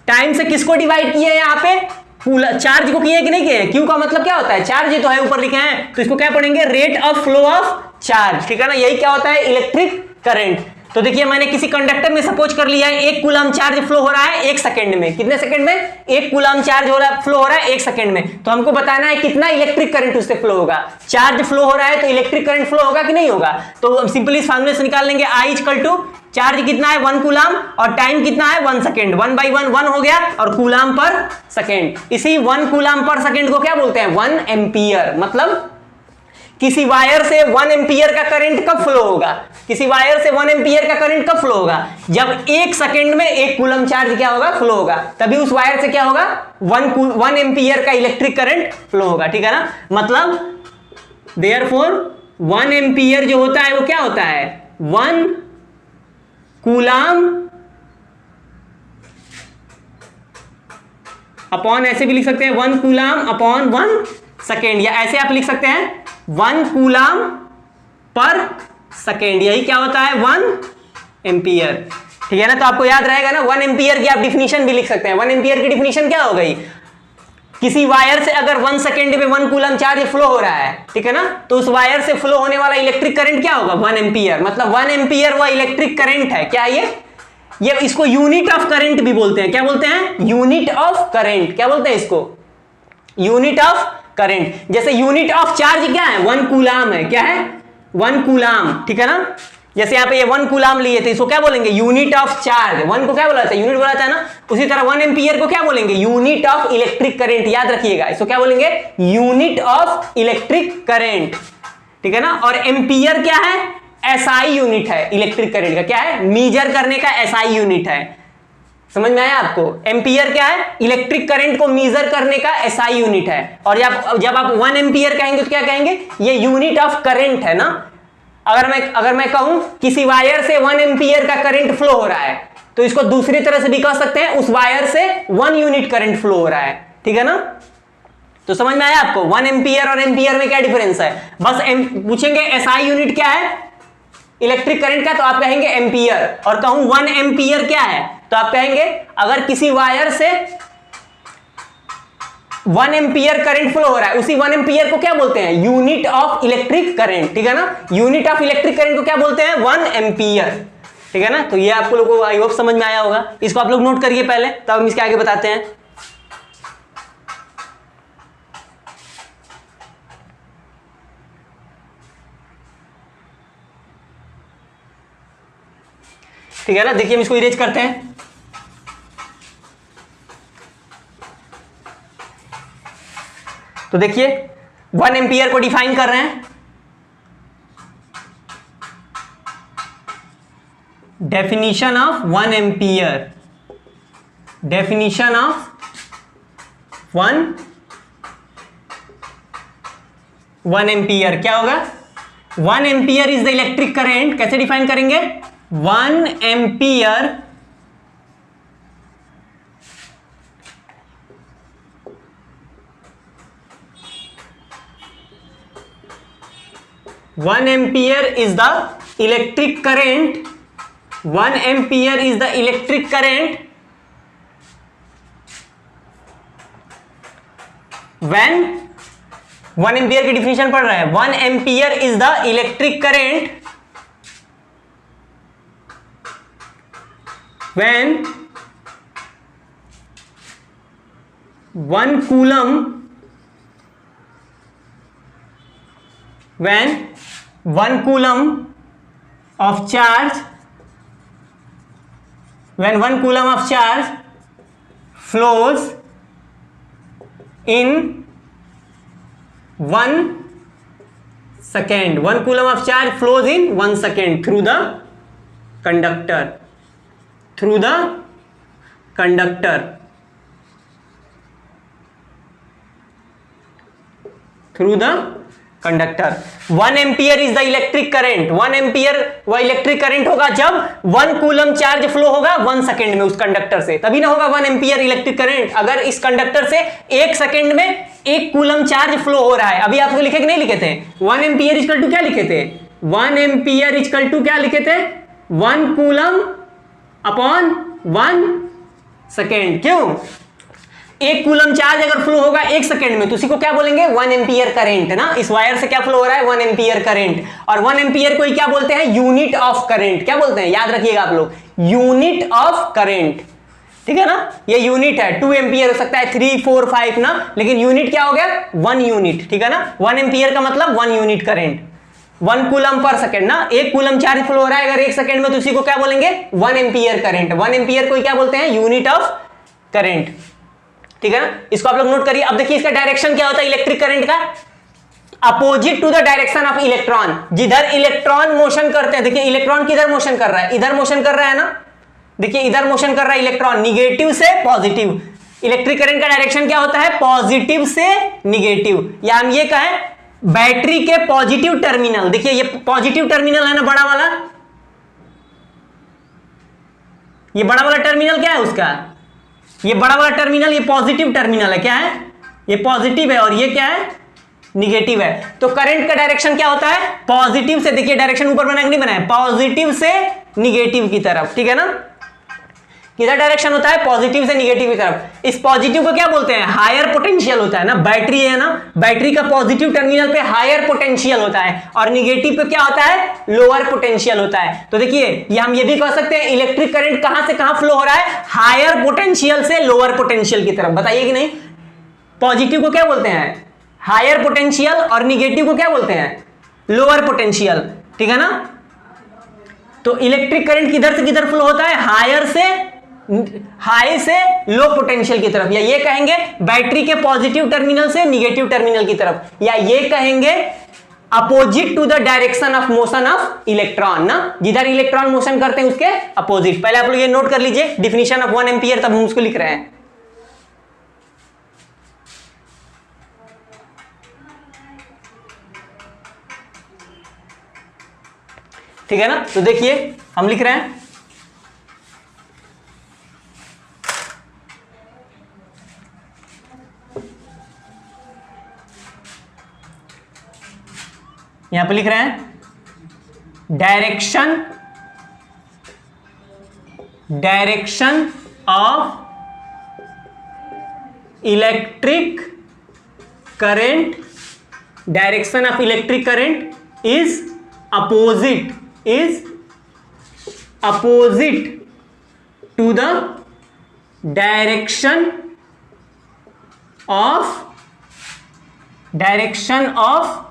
टाइम से किसको डिवाइड किए हैं यहां पे, चार्ज को किए कि नहीं किए। क्यू का मतलब क्या होता है चार्ज ही तो है, ऊपर लिखे हैं, तो इसको क्या पढ़ेंगे rate of flow of charge. ठीक है ना, यही क्या होता है इलेक्ट्रिक करंट। तो देखिए मैंने किसी कंडक्टर में सपोज कर लिया है 1 कूलाम चार्ज फ्लो हो रहा है 1 सेकंड में। कितने सेकंड में 1 कूलाम चार्ज हो रहा है, फ्लो हो रहा है 1 सेकंड में। तो हमको बताना है कितना इलेक्ट्रिक करंट उससे फ्लो होगा। चार्ज फ्लो हो रहा है तो इलेक्ट्रिक करंट फ्लो होगा कि नहीं होगा। तो हम सिंपली इस फार्मूले से निकाल लेंगे I इक्वल टू चार्ज कितना है 1 कूलाम और टाइम कितना है 1 सेकंड। 1/1 1 हो गया और कूलाम पर सेकंड। इसी 1 कूलाम पर सेकंड को क्या बोलते हैं 1 एम्पियर। मतलब किसी वायर से 1 एम्पियर का करंट कब फ्लो होगा, किसी वायर से 1 एम्पियर का करंट कब फ्लो होगा, जब 1 सेकंड में 1 कूलम चार्ज क्या होगा फ्लो होगा, तभी उस वायर से क्या होगा 1 एम्पियर का इलेक्ट्रिक करंट फ्लो होगा। ठीक है ना, मतलब देयरफॉर 1 एम्पियर जो होता है वो क्या होता है 1 कूलम अपॉन, ऐसे भी लिख सकते हैं 1 कूलम अपॉन 1 सेकेंड, या ऐसे आप लिख सकते हैं 1 कूलम पर सेकेंड। यही क्या होता है 1 एम्पियर। ठीक है ना, तो आपको याद रहेगा ना 1 एम्पियर की आप डिफिनीशन भी लिख सकते हैं। 1 एम्पियर की डिफिनीशन क्या हो गई, किसी वायर से अगर 1 सेकेंड में 1 कूलम चार्ज फ्लो हो रहा है, ठीक है ना, तो उस वायर से फ्लो होने वाला इलेक्ट्रिक करंट क्या होगा 1 एम्पियर। मतलब 1 एम्पियर वह इलेक्ट्रिक करंट है। क्या ये इसको यूनिट ऑफ करंट भी बोलते हैं। क्या बोलते हैं यूनिट ऑफ करंट। क्या बोलते हैं इसको यूनिट ऑफ करंट। जैसे यूनिट ऑफ चार्ज क्या है 1 कूलाम है। क्या है 1 कूलाम। ठीक है ना, जैसे यहां पे ये 1 कूलाम लिए थे, इसको क्या बोलेंगे यूनिट ऑफ चार्ज। 1 को क्या बोला था यूनिट बोला था ना। उसी तरह 1 एम्पियर को क्या बोलेंगे यूनिट ऑफ इलेक्ट्रिक करंट। याद रखिएगा इसको क्या बोलेंगे यूनिट ऑफ इलेक्ट्रिक करंट। ठीक है ना, और एम्पियर क्या है एसआई यूनिट है इलेक्ट्रिक करंट का। क्या है? मीजर करने का एसआई यूनिट है। समझ में आया आपको? एम्पियर क्या है? इलेक्ट्रिक करंट को मीजर करने का एसआई यूनिट है। और जब आप 1 एम्पियर कहेंगे तो क्या कहेंगे? ये यूनिट ऑफ करंट है ना। अगर मैं कहूं किसी वायर से 1 एम्पियर का करंट फ्लो हो रहा है, तो इसको दूसरी तरह से भी कह सकते हैं उस वायर से 1 यूनिट करंट फ्लो हो रहा है। ठीक है ना? तो समझ में आया आपको 1 एम्पियर और एम्पियर में क्या डिफरेंस है? बस पूछेंगे एसआई यूनिट क्या है इलेक्ट्रिक करंट का, तो आप कहेंगे एम्पियर। और कहूं 1 एम्पियर क्या है, तो आप कहेंगे अगर किसी वायर से 1 एम्पियर करंट फ्लो हो रहा है, उसी 1 एम्पियर को क्या बोलते हैं? Unit of electric current. ठीक है ना? यूनिट ऑफ इलेक्ट्रिक करंट को क्या बोलते हैं? 1 एम्पियर। ठीक है ना? तो ये आपको लोगों को आई होप समझ में आया होगा। इसको आप लोग नोट करिए पहले, तब हम इसके आगे बताते हैं। ठीक है ना? देखिए हम इसको इरेज करते हैं। तो देखिए 1 एम्पियर को डिफाइन कर रहे हैं। Definition of 1 ampere, definition of 1 ampere क्या होगा? 1 ampere is the electric current. कैसे डिफाइन करेंगे? 1 ampere is the electric current. 1 ampere is the electric current when 1 ampere की डिफिनेशन पढ़ रहा है। 1 ampere is the electric current when 1 coulomb of charge flows in 1 second. 1 coulomb of charge flows in 1 second through the conductor. Through the conductor. 1 ampere is the electric current. 1 ampere वह इलेक्ट्रिक करंट होगा जब 1 कूलम चार्ज फ्लो होगा 1 सेकेंड में उस कंडक्टर से, तभी ना होगा 1 एम्पियर इलेक्ट्रिक करंट। अगर इस कंडक्टर से 1 सेकेंड में 1 कूलम चार्ज फ्लो हो रहा है, अभी आपको लिखे कि नहीं लिखे थे? 1 एम्पियर इक्वल टू क्या लिखे थे? 1 एम्पियर इक्वल टू क्या लिखे थे? 1 कूलम अपॉन 1 सेकेंड। क्यों? 1 कूलम चार्ज अगर फ्लो होगा 1 सेकेंड में तो उसी को क्या बोलेंगे? 1 एम्पियर करंट ना। इस वायर से क्या फ्लो हो रहा है? 1 एम्पियर करंट। और 1 एम्पियर को ही क्या बोलते हैं? Unit of current. क्या बोलते हैं? याद रखिएगा आप लोग, यूनिट ऑफ करंट। ठीक है ना? ये यूनिट है। 2 एम्पियर हो सकता है, 3, 4, 5 ना, लेकिन यूनिट क्या हो गया? 1 यूनिट। ठीक है ना? 1 एम्पियर का मतलब 1 unit current, 1 coulomb per second ना। 1 कूलम चार्ज फ्लो हो रहा है अगर 1 सेकेंड में तो उसी को क्या बोलेंगे? 1 एम्पियर करंट। 1 एम्पियर को क्या बोलते हैं? Unit of current. ठीक है ना? इसको आप लोग नोट करिए। अब देखिए इसका डायरेक्शन क्या होता है इलेक्ट्रिक करंट का? Opposite to the direction of electron. जिधर इलेक्ट्रॉन मोशन करते हैं, देखिए इलेक्ट्रॉन किधर मोशन कर रहा है? इधर मोशन कर रहा है ना। देखिए इधर मोशन कर रहा है इलेक्ट्रॉन, निगेटिव से पॉजिटिव। इलेक्ट्रिक करंट का डायरेक्शन क्या होता है? पॉजिटिव से निगेटिव। या हम ये कहें बैटरी के पॉजिटिव टर्मिनल, देखिए ये पॉजिटिव टर्मिनल है ना बड़ा वाला, ये बड़ा वाला टर्मिनल क्या है उसका? ये बड़ा वाला टर्मिनल, ये पॉजिटिव टर्मिनल है। क्या है? ये पॉजिटिव है और ये क्या है? निगेटिव है। तो करंट का डायरेक्शन क्या होता है? पॉजिटिव से, देखिए डायरेक्शन ऊपर बनाया कि नहीं बनाया? पॉजिटिव से निगेटिव की तरफ। ठीक है ना? किधर डायरेक्शन होता है? पॉजिटिव से निगेटिव की तरफ। इस पॉजिटिव को क्या बोलते हैं? हायर पोटेंशियल होता है ना। बैटरी है ना, बैटरी का पॉजिटिव टर्मिनल पे हायर पोटेंशियल होता है और निगेटिव पे क्या होता है? लोअर पोटेंशियल होता है। तो देखिए ये हम ये भी कह सकते हैं इलेक्ट्रिक करंट कहां से कहां फ्लो हो रहा है? हायर पोटेंशियल से लोअर पोटेंशियल की तरफ। बताइए कि नहीं? पॉजिटिव को क्या बोलते हैं? हायर पोटेंशियल और निगेटिव को क्या बोलते हैं? Lower potential. ठीक है ना? तो इलेक्ट्रिक करंट किधर से किधर फ्लो होता है? हाई से लो पोटेंशियल की तरफ। या ये कहेंगे बैटरी के पॉजिटिव टर्मिनल से निगेटिव टर्मिनल की तरफ। या ये कहेंगे opposite to the direction of motion of electron ना, जिधर इलेक्ट्रॉन मोशन करते हैं उसके अपोजिट। पहले आप लोग ये नोट कर लीजिए डिफिनीशन ऑफ 1 एम्पियर, तब हम उसको लिख रहे हैं। ठीक है ना, तो देखिए हम लिख रहे हैं यहां पे लिख रहे हैं direction of electric current, direction of electric current is opposite to the direction of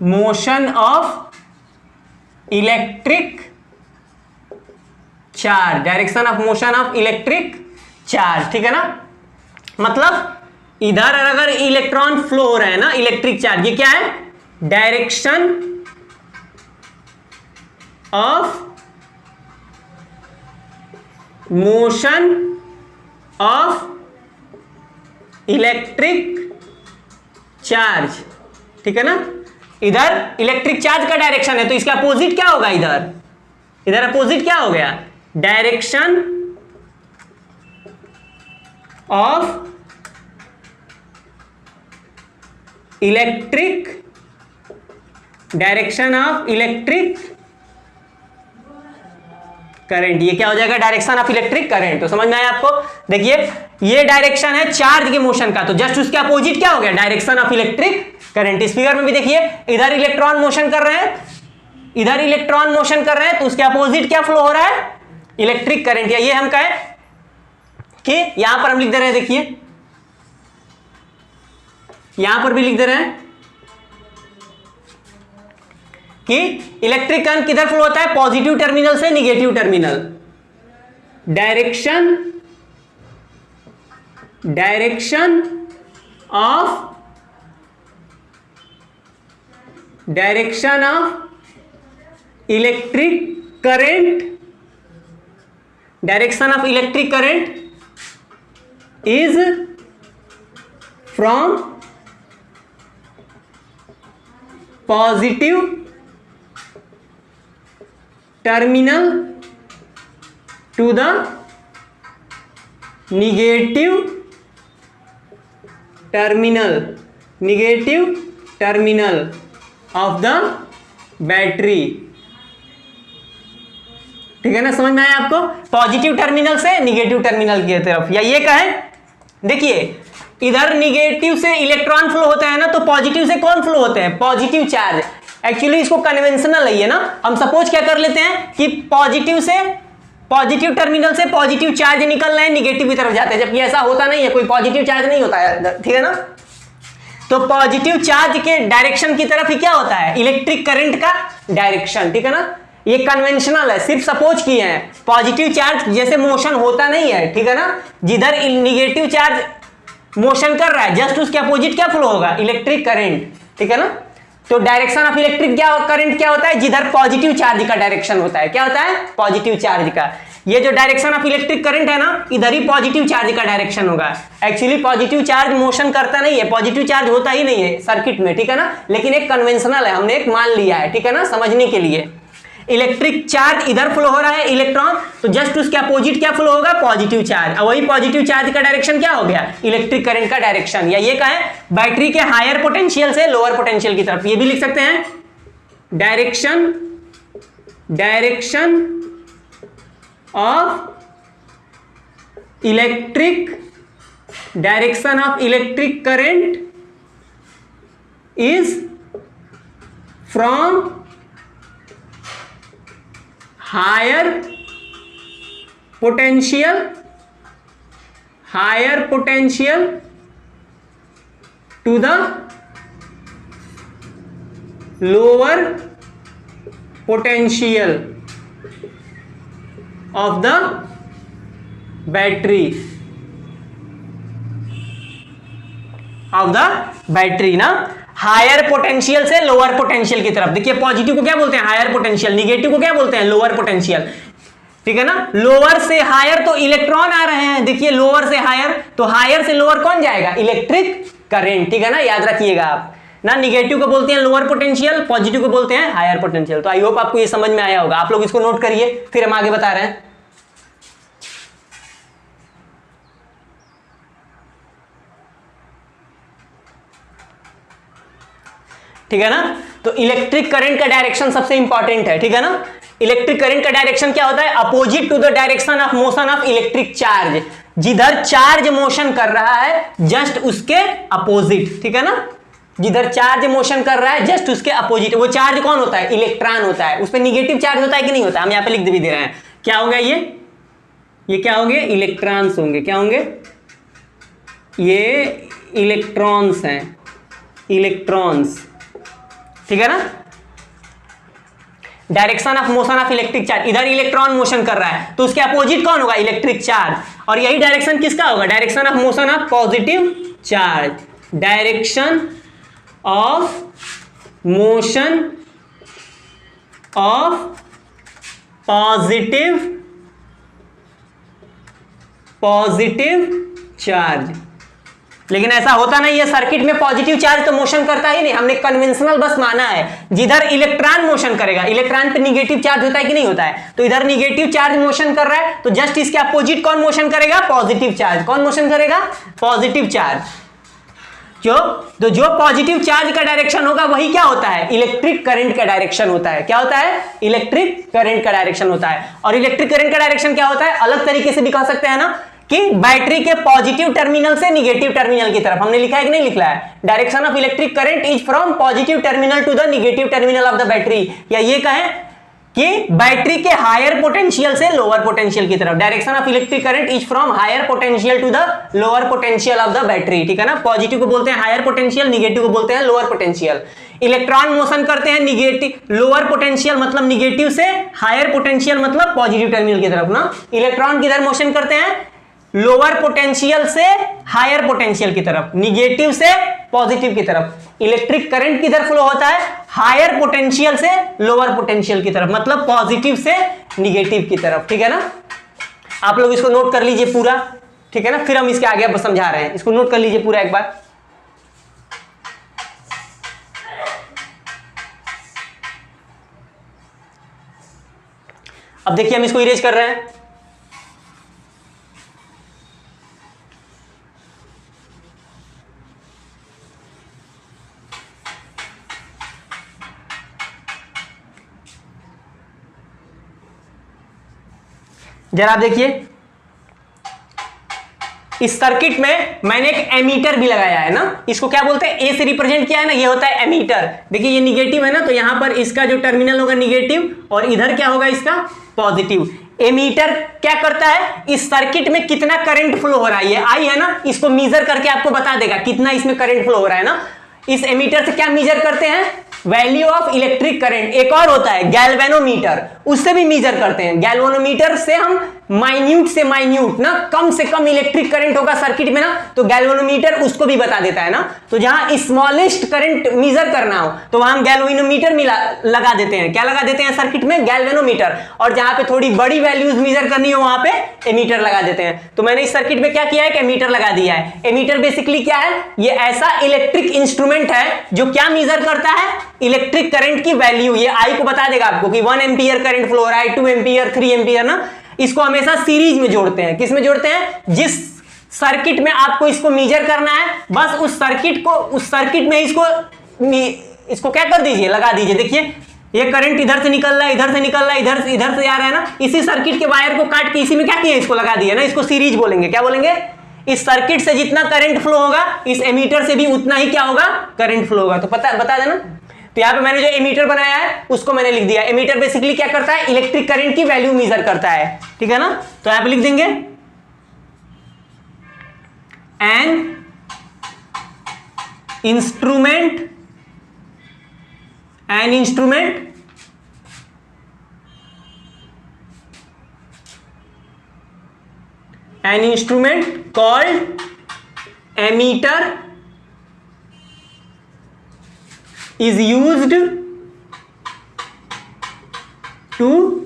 motion of electric charge, direction of motion of electric charge. ठीक है ना, मतलब इधर अगर इलेक्ट्रॉन फ्लो हो रहा है ना, इलेक्ट्रिक चार्ज, ये क्या है, direction of motion of electric charge. ठीक है ना, इधर इलेक्ट्रिक चार्ज का डायरेक्शन है तो इसका अपोजिट क्या होगा, इधर अपोजिट क्या हो गया, डायरेक्शन ऑफ इलेक्ट्रिक करंट। ये क्या हो जाएगा, डायरेक्शन ऑफ इलेक्ट्रिक करंट। तो समझ में आया आपको। देखिए ये डायरेक्शन है चार्ज के मोशन का, तो जस्ट उसके अपोजिट क्या हो गया, डायरेक्शन ऑफ इलेक्ट्रिक करंट। इस फिगर में भी देखिए इधर इलेक्ट्रॉन मोशन कर रहे हैं, तो उसके अपोजिट क्या फ्लो हो रहा है, इलेक्ट्रिक करंट। या ये हम कहें कि यहां पर हम लिख दे रहे हैं, देखिए यहां पर भी लिख दे रहे हैं कि इलेक्ट्रिक करंट किधर फ्लो होता है, पॉजिटिव टर्मिनल से negative terminal. Direction of electric current is from positive terminal to the negative terminal of the battery. ठीक है ना, समझ में आया आपको, पॉजिटिव टर्मिनल से निगेटिव टर्मिनल की तरफ। या ये कहें, देखिए इधर निगेटिव से इलेक्ट्रॉन फ्लो होता है ना, तो पॉजिटिव से कौन फ्लो होते हैं, पॉजिटिव चार्ज। एक्चुअली इसको कन्वेंशनल है ना, हम सपोज क्या कर लेते हैं कि पॉजिटिव टर्मिनल से पॉजिटिव चार्ज निकल रहे हैं, निगेटिव की तरफ जाते हैं, जबकि ऐसा होता नहीं है, कोई पॉजिटिव चार्ज नहीं होता है। ठीक है ना, तो पॉजिटिव चार्ज के डायरेक्शन की तरफ ही क्या होता है, इलेक्ट्रिक करंट का डायरेक्शन। ठीक है ना, ये कन्वेंशनल है, सिर्फ सपोज किए हैं। पॉजिटिव चार्ज जैसे मोशन होता नहीं है, ठीक है ना, जिधर निगेटिव चार्ज मोशन कर रहा है जस्ट उसके अपोजिट क्या फ्लो होगा, इलेक्ट्रिक करंट। ठीक है ना, तो डायरेक्शन ऑफ इलेक्ट्रिक करंट क्या होता है, जिधर पॉजिटिव चार्ज का डायरेक्शन होता है। क्या होता है, पॉजिटिव चार्ज का। ये जो डायरेक्शन ऑफ इलेक्ट्रिक करंट है ना, इधर ही पॉजिटिव चार्ज का डायरेक्शन होगा। एक्चुअली पॉजिटिव चार्ज मोशन करता नहीं है, पॉजिटिव चार्ज होता ही नहीं है सर्किट में। ठीक है ना, लेकिन एक कन्वेंशनल है, हमने एक मान लिया है। ठीक है ना, समझने के लिए इलेक्ट्रिक चार्ज इधर फ्लो हो रहा है इलेक्ट्रॉन, तो जस्ट उसके अपोजिट क्या फ्लो होगा, पॉजिटिव चार्ज। और वही पॉजिटिव चार्ज का डायरेक्शन क्या हो गया, इलेक्ट्रिक करंट का डायरेक्शन। या ये कहें बैटरी के हायर पोटेंशियल से लोअर पोटेंशियल की तरफ। ये भी लिख सकते हैं direction of electric current is from higher potential to the lower potential of the battery ना। हायर पोटेंशियल से लोअर पोटेंशियल की तरफ। देखिए पॉजिटिव को क्या बोलते हैं, हायर पोटेंशियल, निगेटिव को क्या बोलते हैं, लोअर पोटेंशियल, ठीक है ना। लोअर से हायर तो इलेक्ट्रॉन आ रहे हैं, देखिए लोअर से हायर, तो हायर से लोअर कौन जाएगा, इलेक्ट्रिक करंट, ठीक है ना, याद रखिएगा आप ना। निगेटिव को बोलते हैं लोअर पोटेंशियल, पॉजिटिव को बोलते हैं हायर पोटेंशियल। तो आई होप आपको ये समझ में आया होगा। आप लोग इसको नोट करिए, फिर हम आगे बता रहे हैं। ठीक है ना। तो इलेक्ट्रिक करंट का डायरेक्शन सबसे इंपॉर्टेंट है, ठीक है ना। इलेक्ट्रिक करंट का डायरेक्शन क्या होता है, opposite to the direction of motion of electric charge. जिधर चार्ज मोशन कर रहा है जस्ट उसके अपोजिट, ठीक है ना। जिधर चार्ज मोशन कर रहा है जस्ट उसके अपोजिट। वो चार्ज कौन होता है, इलेक्ट्रॉन होता है। उस पर निगेटिव चार्ज होता है कि नहीं होता, हम यहां पे लिख भी दे रहे हैं। क्या होगा ये क्या होंगे, इलेक्ट्रॉन्स होंगे। क्या होंगे, ये इलेक्ट्रॉन्स हैं, इलेक्ट्रॉन्स, ठीक है ना। Direction of motion of electric charge, इधर इलेक्ट्रॉन मोशन कर रहा है तो उसके अपोजिट कौन होगा, इलेक्ट्रिक चार्ज। और यही डायरेक्शन किसका होगा, direction of motion of positive charge. Direction of motion of positive charge. लेकिन ऐसा होता नहीं है, सर्किट में पॉजिटिव चार्ज तो मोशन करता ही नहीं, हमने कन्वेंशनल बस माना है। जिधर इलेक्ट्रॉन मोशन करेगा, इलेक्ट्रॉन पे निगेटिव चार्ज होता है कि नहीं होता है, तो इधर निगेटिव चार्ज मोशन कर रहा है तो जस्ट इसके अपोजिट कौन मोशन करेगा, पॉजिटिव चार्ज। कौन मोशन करेगा, पॉजिटिव चार्ज। जो पॉजिटिव चार्ज का डायरेक्शन होगा वही क्या होता है, इलेक्ट्रिक करंट का डायरेक्शन होता है। क्या होता है, इलेक्ट्रिक करंट का डायरेक्शन होता है। और इलेक्ट्रिक करंट का डायरेक्शन क्या होता है, अलग तरीके से भी कह सकते हैं ना, कि बैटरी के पॉजिटिव टर्मिनल से निगेटिव टर्मिनल की तरफ। हमने लिखा है कि नहीं लिखा है, direction of electric current is from positive terminal to the negative terminal of the battery. या ये कहें कि बैटरी के हायर पोटेंशियल से लोअर पोटेंशियल की तरफ। Direction of electric current is from higher potential to the lower potential of the battery, ठीक है ना। पॉजिटिव को बोलते हैं हायर पोटेंशियल, निगेटिव को बोलते हैं लोअर पोटेंशियल। इलेक्ट्रॉन मोशन करते हैं निगेटिव, लोअर पोटेंशियल मतलब निगेटिव से, हायर पोटेंशियल मतलब पॉजिटिव टर्मिनल की तरफ ना। इलेक्ट्रॉन किधर मोशन करते हैं, लोअर पोटेंशियल से हायर पोटेंशियल की तरफ, निगेटिव से पॉजिटिव की तरफ। इलेक्ट्रिक करंट किधर फ्लो होता है, हायर पोटेंशियल से लोअर पोटेंशियल की तरफ, मतलब पॉजिटिव से निगेटिव की तरफ, ठीक है ना। आप लोग इसको नोट कर लीजिए पूरा, ठीक है ना, फिर हम इसके आगे अब समझा रहे हैं। इसको नोट कर लीजिए पूरा एक बार। अब देखिए हम इसको इरेज कर रहे हैं। जरा आप देखिए, इस सर्किट में मैंने एक एमीटर भी लगाया है ना। इसको क्या बोलते हैं, ए से रिप्रेजेंट किया है ना, ये होता है एमीटर। देखिए ये निगेटिव है ना, तो यहां पर इसका जो टर्मिनल होगा निगेटिव और इधर क्या होगा इसका पॉजिटिव। एमीटर क्या करता है, इस सर्किट में कितना करंट फ्लो हो रहा है, ये आई है ना, इसको मीजर करके आपको बता देगा कितना इसमें करंट फ्लो हो रहा है ना। इस एमीटर से क्या मीजर करते हैं, वैल्यू ऑफ इलेक्ट्रिक करंट। एक और होता है गैल्वेनोमीटर, उससे भी मीजर करते हैं। गैल्वेनोमीटर से हम माइन्यूट से माइन्यूट ना, कम से कम इलेक्ट्रिक करंट होगा सर्किट में ना, तो गैल्वेनोमीटर उसको भी बता देता है ना। तो जहां स्मॉलेस्ट करंट मीजर करना हो तो वहां हम गैल्वेनोमीटर लगा देते हैं। क्या लगा देते हैं सर्किट में, गैल्वेनोमीटर। और जहां पे थोड़ी बड़ी वैल्यूज मीजर करनी हो वहां पे एमीटर लगा देते हैं। तो मैंने इस सर्किट में क्या किया है, एमीटर लगा दिया है। एमीटर बेसिकली क्या है, ये ऐसा इलेक्ट्रिक इंस्ट्रूमेंट है जो क्या मीजर करता है, इलेक्ट्रिक करंट की वैल्यू। ये आई को बता देगा आपको कि 1 एम्पियर करंट फ्लो हो रहा है, 2 एम्पियर, 3 एम्पियर ना। इसको हमेशा सीरीज में जोड़ते हैं। किस में जोड़ते हैं, जिस सर्किट में आपको इसको मेजर करना है, बस उस सर्किट में इसको क्या कर दीजिए, लगा दीजिए। देखिए ये करंट इधर से निकल रहा है, इधर से निकल रहा है, इधर से आ रहा है ना। इसी सर्किट के वायर को काट के इसी में क्या किया, इसको लगा दिया ना। इसको सीरीज बोलेंगे। क्या बोलेंगे, इस सर्किट से जितना करंट फ्लो होगा इस एमीटर से भी उतना ही क्या होगा, करंट फ्लो होगा। तो बता देना। तो यहां पे मैंने जो एमीटर बनाया है उसको मैंने लिख दिया। एमीटर बेसिकली क्या करता है, इलेक्ट्रिक करंट की वैल्यू मेजर करता है, ठीक है ना। तो यहां पे लिख देंगे an instrument called ammeter is used to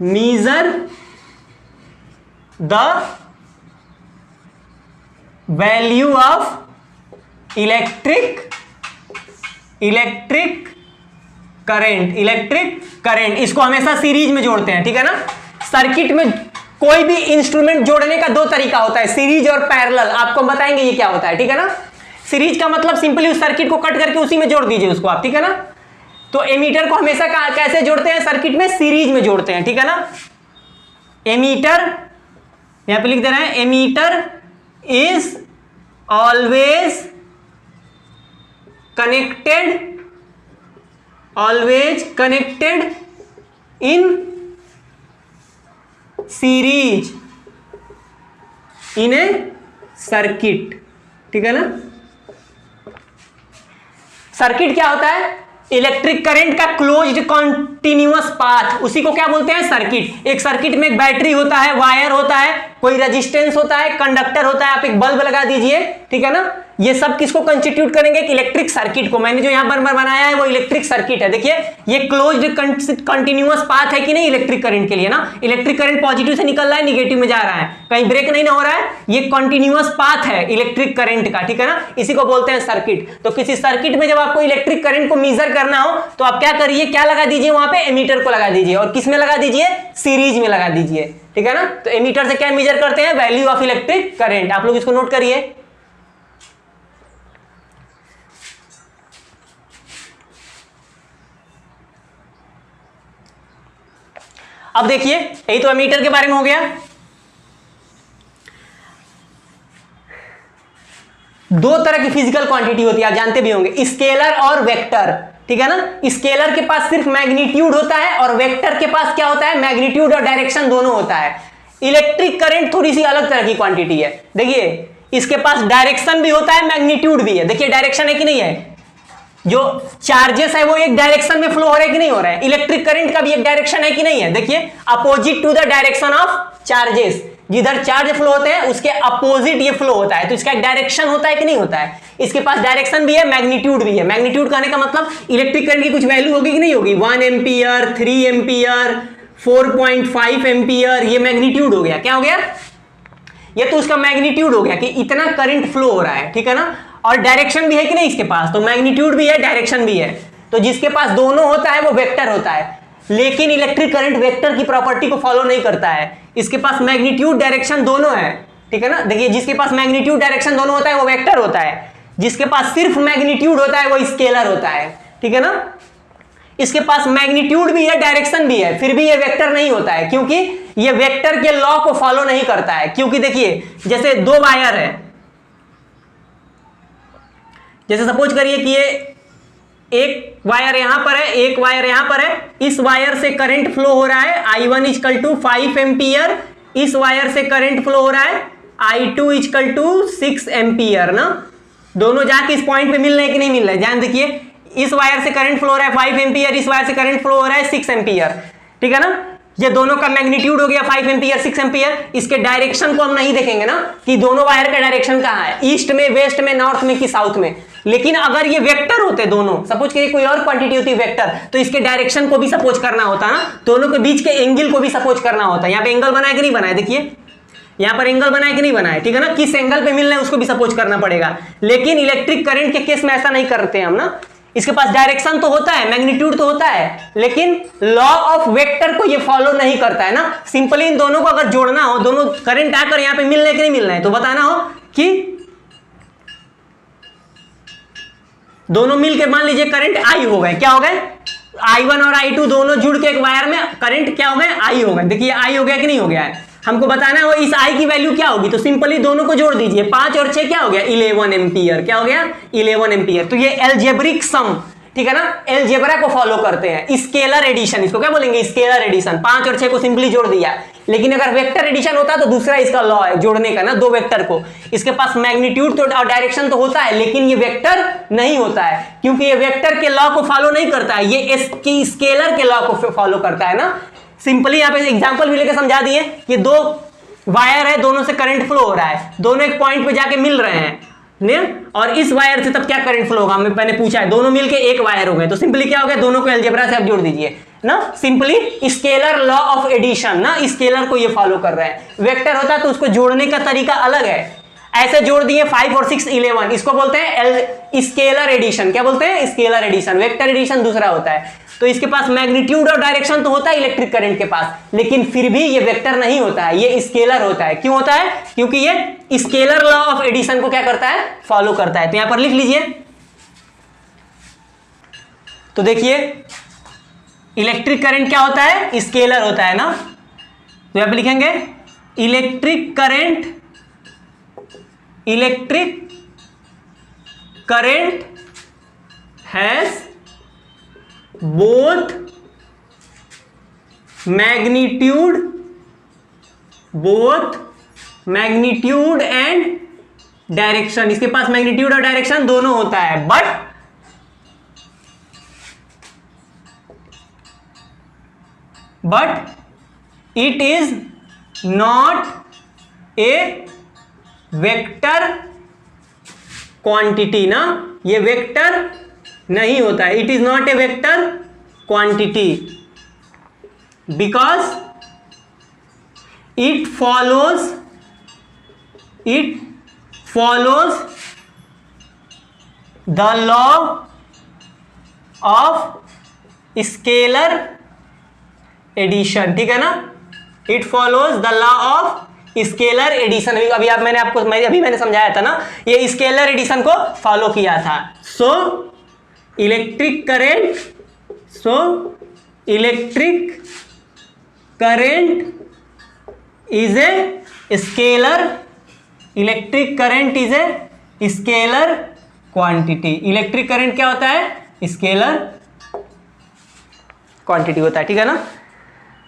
measure the value of electric current. इसको हमेशा सीरीज में जोड़ते हैं, ठीक है ना। सर्किट में कोई भी इंस्ट्रूमेंट जोड़ने का दो तरीका होता है, सीरीज और पैरेलल। आपको बताएंगे ये क्या होता है, ठीक है ना। सीरीज का मतलब सिंपली उस सर्किट को कट करके उसी में जोड़ दीजिए उसको आप, ठीक है ना। तो एमीटर को हमेशा कैसे जोड़ते हैं, सर्किट में सीरीज में जोड़ते हैं, ठीक है ना। एमीटर यहां पे लिख दे रहे हैं, ammeter is always connected in series in a circuit, ठीक है ना। सर्किट क्या होता है, इलेक्ट्रिक करंट का क्लोज्ड कॉन्टिन्यूअस पाथ, उसी को क्या बोलते हैं, सर्किट। एक सर्किट में एक बैटरी होता है, वायर होता है, कोई रेजिस्टेंस होता है, कंडक्टर होता है, आप एक बल्ब लगा दीजिए, ठीक है ना। ये सब किसको कंस्टिट्यूट करेंगे, एक इलेक्ट्रिक सर्किट को। मैंने जो यहां पर बनाया है वो इलेक्ट्रिक सर्किट है। देखिए ये क्लोज्ड कंटिन्यूअस पाथ है कि नहीं इलेक्ट्रिक करंट के लिए ना। इलेक्ट्रिक करंट पॉजिटिव से निकल रहा है, निगेटिव में जा रहा है, कहीं ब्रेक नहीं ना हो रहा है, ये कंटिन्यूअस पाथ है इलेक्ट्रिक करंट का, ठीक है ना। इसी को बोलते हैं सर्किट। तो किसी सर्किट में जब आपको इलेक्ट्रिक करंट को मेजर करना हो तो आप क्या करिए, क्या लगा दीजिए वहां पे, एमीटर को लगा दीजिए। और किस में लगा दीजिए, सीरीज में लगा दीजिए, ठीक है ना। तो एमीटर से क्या मेजर करते हैं, वैल्यू ऑफ इलेक्ट्रिक करंट। आप लोग इसको नोट करिए। अब देखिए यही तो एमीटर के बारे में हो गया। दो तरह की फिजिकल क्वांटिटी होती है, आप जानते भी होंगे, स्केलर और वेक्टर, ठीक है ना। स्केलर के पास सिर्फ मैग्नीट्यूड होता है और वेक्टर के पास क्या होता है, मैग्नीट्यूड और डायरेक्शन दोनों होता है। इलेक्ट्रिक करंट थोड़ी सी अलग तरह की क्वांटिटी है। देखिए इसके पास डायरेक्शन भी होता है, मैग्नीट्यूड भी है। देखिए डायरेक्शन है कि नहीं है, जो चार्जेस है वो एक डायरेक्शन में फ्लो हो रहा है कि नहीं हो रहा है। इलेक्ट्रिक करंट का भी एक डायरेक्शन है कि नहीं है। देखिए opposite to the direction of charges, जिधर चार्ज फ्लो होते हैं उसके अपोजिट ये फ्लो होता है, तो इसका एक डायरेक्शन होता है कि नहीं होता है। इसके पास डायरेक्शन भी है, मैग्नीट्यूड भी है। मैग्नीट्यूड कहने का मतलब इलेक्ट्रिक करंट की कुछ वैल्यू होगी कि नहीं होगी, 1 एम्पियर, 3 एम्पियर, 4.5 एम्पियर, ये मैग्नीट्यूड हो गया। क्या हो गया, ये तो उसका मैग्नीट्यूड हो गया कि इतना करंट फ्लो हो रहा है, ठीक है ना। और डायरेक्शन भी है कि नहीं इसके पास, तो मैग्नीट्यूड भी है, डायरेक्शन भी है। तो जिसके पास दोनों होता है वो वेक्टर होता है। लेकिन इलेक्ट्रिक करंट वेक्टर की प्रॉपर्टी को फॉलो नहीं करता है। इसके पास मैग्नीट्यूड डायरेक्शन दोनों है, ठीक है ना। देखिए जिसके पास मैग्नीट्यूड डायरेक्शन दोनों होता है वो वेक्टर होता है, जिसके पास सिर्फ मैग्नीट्यूड होता है वो स्केलर होता है, ठीक है ना। इसके पास मैग्नीट्यूड भी है, डायरेक्शन भी है, फिर भी ये वेक्टर नहीं होता है, क्योंकि ये वेक्टर के लॉ को फॉलो नहीं करता है। क्योंकि देखिए जैसे दो वायर है, जैसे सपोज करिए कि ये एक वायर यहां पर है, एक वायर यहां पर है। इस वायर से करंट फ्लो हो रहा है I1 इक्वल टू 5 एम्पियर, इस वायर से करंट फ्लो हो रहा है I2 इक्वल टू 6 एम्पियर ना। दोनों जाके इस पॉइंट पे मिल रहे हैं कि नहीं मिल रहे हैं, ध्यान देखिए। इस वायर से करंट फ्लो हो रहा है 5 एम्पियर, इस वायर से करंट फ्लो हो रहा है 6 एम्पियर, ठीक है ना। ये दोनों का मैग्नीट्यूड हो गया 5 एम्पियर, 6 एम्पियर। इसके डायरेक्शन को हम नहीं देखेंगे ना कि दोनों वायर का डायरेक्शन कहां है, ईस्ट में, वेस्ट में, नॉर्थ में कि साउथ में। लेकिन अगर ये वेक्टर होते दोनों, सपोज करिए कोई और क्वांटिटी होती वेक्टर, तो इसके डायरेक्शन को भी सपोज करना होता ना, दोनों के बीच के एंगल को भी सपोज करना होता। यहाँ पे एंगल बनाया कि नहीं बनाया, देखिए यहाँ पर एंगल बनाया कि नहीं बनाया, ठीक है ना। किस एंगल पे मिल रहा है उसको भी सपोज करना पड़ेगा। लेकिन इलेक्ट्रिक करंट के केस में ऐसा नहीं करते हम ना। इसके पास डायरेक्शन तो होता है, मैग्नीट्यूड तो होता है, लेकिन लॉ ऑफ वेक्टर को ये फॉलो नहीं करता है ना। सिंपली इन दोनों को अगर जोड़ना हो, दोनों करंट आकर यहाँ पे मिल रहे कि नहीं मिल रहे हैं, तो बताना हो कि दोनों मिलकर मान लीजिए करंट आई हो गए, क्या हो गए, I1 और I2 दोनों जुड़ के एक वायर में करंट क्या हो गए, आई हो गए। देखिए आई हो गया कि नहीं हो गया है, हमको बताना है इस आई की वैल्यू क्या होगी। तो सिंपली दोनों को जोड़ दीजिए, 5 और 6 क्या हो गया, 11 एम्पियर। क्या हो गया, 11 एम्पियर। तो ये एल्जेब्रिक सम, ठीक है ना, एल्जेब्रा को फॉलो करते हैं। स्केलर एडिशन, इसको क्या बोलेंगे, स्केलर एडिशन। 5 और 6 को सिंपली जोड़ दिया। लेकिन अगर वेक्टर एडिशन होता तो दूसरा इसका लॉ है जोड़ने का ना, दो वेक्टर को। इसके पास मैग्नीट्यूड तो और डायरेक्शन तो होता है, लेकिन ये वेक्टर नहीं होता है, क्योंकि ये वेक्टर के लॉ को फॉलो नहीं करता है, ये स्केलर के लॉ को फॉलो करता है ना। सिंपली यहाँ पे एग्जांपल भी लेकर समझा दिए कि दो वायर है, दोनों से करंट फ्लो हो रहा है, दोनों एक पॉइंट पे जाके मिल रहे हैं। ने, और इस वायर से तब क्या करंट फ्लो होगा, मैंने पूछा है, दोनों मिलके एक वायर हो गए, तो सिंपली क्या हो गया, दोनों को अलजेब्रा से आप जोड़ दीजिए ना, simply scalar law of addition ना, स्केलर को ये फॉलो कर रहा है। वेक्टर होता है तो उसको जोड़ने का तरीका अलग है, ऐसे जोड़ दिए 5 और 6 11, इसको बोलते हैं स्केलर एडिशन। क्या बोलते हैं, स्केलर एडिशन। वेक्टर एडिशन दूसरा होता है। तो इसके पास मैग्नीट्यूड और डायरेक्शन तो होता है इलेक्ट्रिक करंट के पास, लेकिन फिर भी ये वेक्टर नहीं होता है, ये स्केलर होता है। क्यों होता है, क्योंकि ये स्केलर लॉ ऑफ एडिशन को क्या करता है, फॉलो करता है। तो यहां पर लिख लीजिए, तो देखिए इलेक्ट्रिक करंट क्या होता है, स्केलर होता है ना, तो यहां पर लिखेंगे electric current has both magnitude and direction. इसके पास मैग्नीट्यूड और डायरेक्शन दोनों होता है, but it is not a vector quantity ना, ये वेक्टर नहीं होता है, it is not a vector quantity because it follows the law of scalar addition. ठीक है ना, it follows the law of scalar addition. अभी मैंने समझाया था ना, ये स्केलर एडिशन को फॉलो किया था। So electric current is a scalar quantity. Electric current क्या होता है, स्केलर क्वांटिटी होता है। ठीक है ना,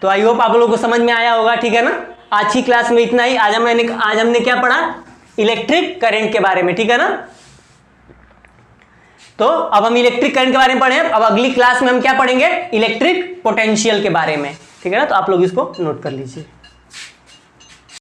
तो आई होप आप लोगों को समझ में आया होगा। ठीक है ना, आज की क्लास में इतना ही। आज हमने क्या पढ़ा, इलेक्ट्रिक करंट के बारे में। ठीक है ना, तो अब हम इलेक्ट्रिक करंट के बारे में पढ़े, अब अगली क्लास में हम क्या पढ़ेंगे, इलेक्ट्रिक पोटेंशियल के बारे में। ठीक है ना, तो आप लोग इसको नोट कर लीजिए।